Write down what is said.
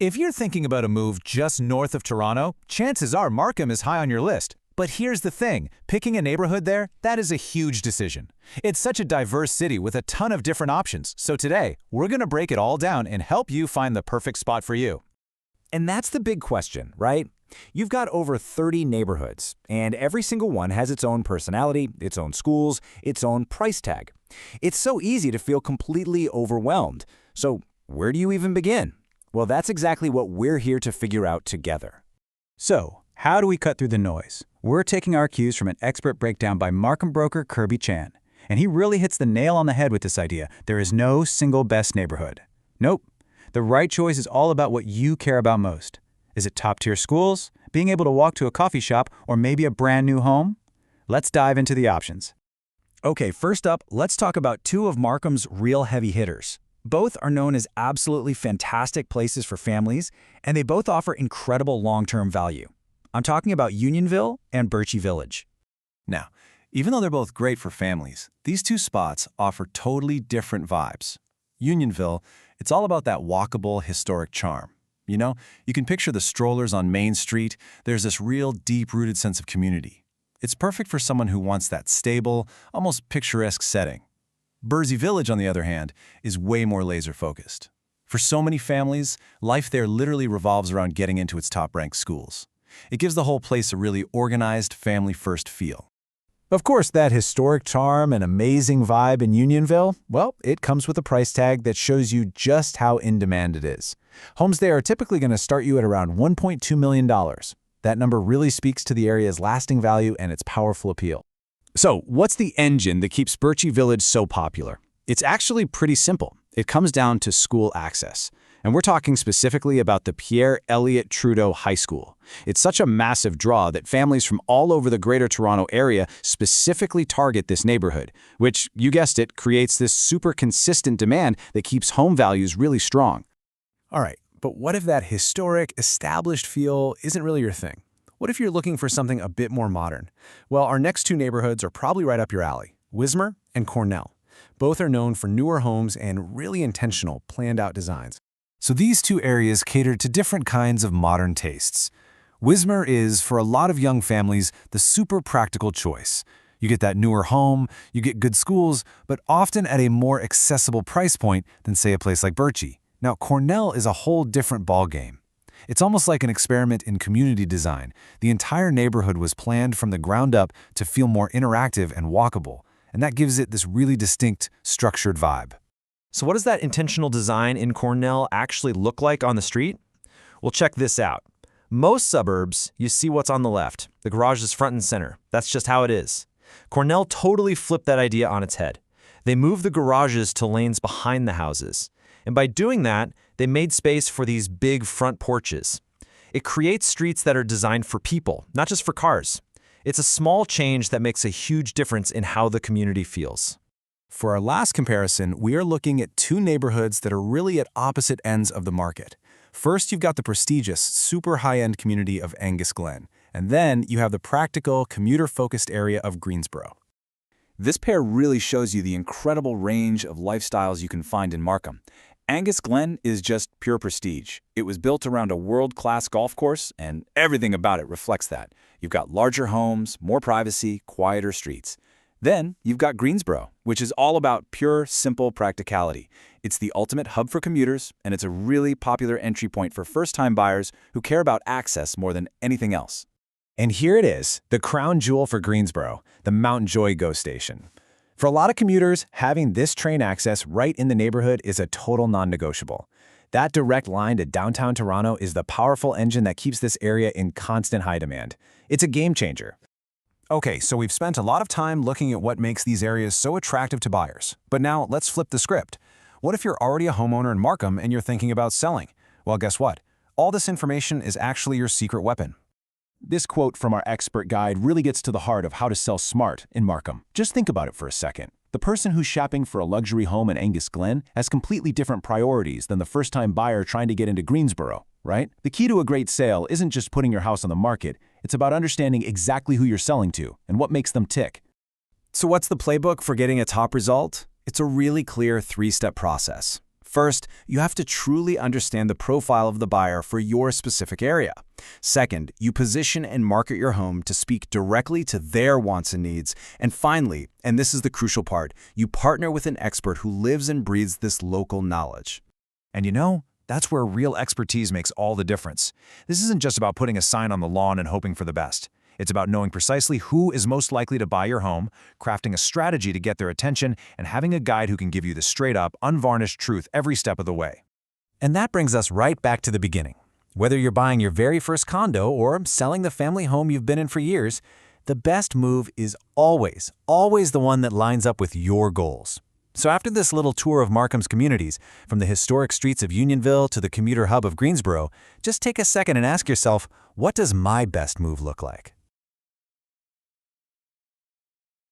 If you're thinking about a move just north of Toronto, chances are Markham is high on your list. But here's the thing, picking a neighborhood there, that is a huge decision. It's such a diverse city with a ton of different options, so today, we're going to break it all down and help you find the perfect spot for you. And that's the big question, right? You've got over 30 neighborhoods, and every single one has its own personality, its own schools, its own price tag. It's so easy to feel completely overwhelmed. So where do you even begin? Well, that's exactly what we're here to figure out together. So, how do we cut through the noise? We're taking our cues from an expert breakdown by Markham broker Kirby Chan. And he really hits the nail on the head with this idea. There is no single best neighborhood. Nope. The right choice is all about what you care about most. Is it top-tier schools, being able to walk to a coffee shop, or maybe a brand new home? Let's dive into the options. Okay, first up, let's talk about two of Markham's real heavy hitters. Both are known as absolutely fantastic places for families, and they both offer incredible long-term value. I'm talking about Unionville and Berczy Village. Now, even though they're both great for families, these two spots offer totally different vibes. Unionville, it's all about that walkable, historic charm. You know, you can picture the strollers on Main Street. There's this real deep-rooted sense of community. It's perfect for someone who wants that stable, almost picturesque setting. Berczy Village, on the other hand, is way more laser-focused. For so many families, life there literally revolves around getting into its top-ranked schools. It gives the whole place a really organized, family-first feel. Of course, that historic charm and amazing vibe in Unionville, well, it comes with a price tag that shows you just how in demand it is. Homes there are typically going to start you at around $1.2 million. That number really speaks to the area's lasting value and its powerful appeal. So, what's the engine that keeps Berczy Village so popular? It's actually pretty simple. It comes down to school access. And we're talking specifically about the Pierre Elliott Trudeau High School. It's such a massive draw that families from all over the Greater Toronto area specifically target this neighborhood, which, you guessed it, creates this super consistent demand that keeps home values really strong. All right, but what if that historic, established feel isn't really your thing? What if you're looking for something a bit more modern? Well, our next two neighborhoods are probably right up your alley, Wismar and Cornell. Both are known for newer homes and really intentional, planned-out designs. So these two areas cater to different kinds of modern tastes. Wismar is, for a lot of young families, the super practical choice. You get that newer home, you get good schools, but often at a more accessible price point than, say, a place like Berczy. Now, Cornell is a whole different ballgame. It's almost like an experiment in community design. The entire neighborhood was planned from the ground up to feel more interactive and walkable, and that gives it this really distinct, structured vibe. So what does that intentional design in Cornell actually look like on the street? Well, check this out. Most suburbs, you see what's on the left. The garage is front and center. That's just how it is. Cornell totally flipped that idea on its head. They moved the garages to lanes behind the houses. And by doing that, they made space for these big front porches. It creates streets that are designed for people, not just for cars. It's a small change that makes a huge difference in how the community feels. For our last comparison, we are looking at two neighborhoods that are really at opposite ends of the market. First, you've got the prestigious, super high-end community of Angus Glen, and then you have the practical, commuter-focused area of Greensborough. This pair really shows you the incredible range of lifestyles you can find in Markham. Angus Glen is just pure prestige. It was built around a world-class golf course, and everything about it reflects that. You've got larger homes, more privacy, quieter streets. Then you've got Greensborough, which is all about pure, simple practicality. It's the ultimate hub for commuters, and it's a really popular entry point for first-time buyers who care about access more than anything else. And here it is, the crown jewel for Greensborough, the Mount Joy GO station. For a lot of commuters, having this train access right in the neighborhood is a total non-negotiable. That direct line to downtown Toronto is the powerful engine that keeps this area in constant high demand. It's a game changer. Okay, so we've spent a lot of time looking at what makes these areas so attractive to buyers. But now let's flip the script. What if you're already a homeowner in Markham and you're thinking about selling? Well, guess what? All this information is actually your secret weapon. This quote from our expert guide really gets to the heart of how to sell smart in Markham. Just think about it for a second. The person who's shopping for a luxury home in Angus Glen has completely different priorities than the first-time buyer trying to get into Greensborough, right? The key to a great sale isn't just putting your house on the market. It's about understanding exactly who you're selling to and what makes them tick. So what's the playbook for getting a top result? It's a really clear three-step process. First, you have to truly understand the profile of the buyer for your specific area. Second, you position and market your home to speak directly to their wants and needs. And finally, and this is the crucial part, you partner with an expert who lives and breathes this local knowledge. And you know, that's where real expertise makes all the difference. This isn't just about putting a sign on the lawn and hoping for the best. It's about knowing precisely who is most likely to buy your home, crafting a strategy to get their attention, and having a guide who can give you the straight-up, unvarnished truth every step of the way. And that brings us right back to the beginning. Whether you're buying your very first condo or selling the family home you've been in for years, the best move is always the one that lines up with your goals. So after this little tour of Markham's communities, from the historic streets of Unionville to the commuter hub of Greensborough, just take a second and ask yourself, what does my best move look like?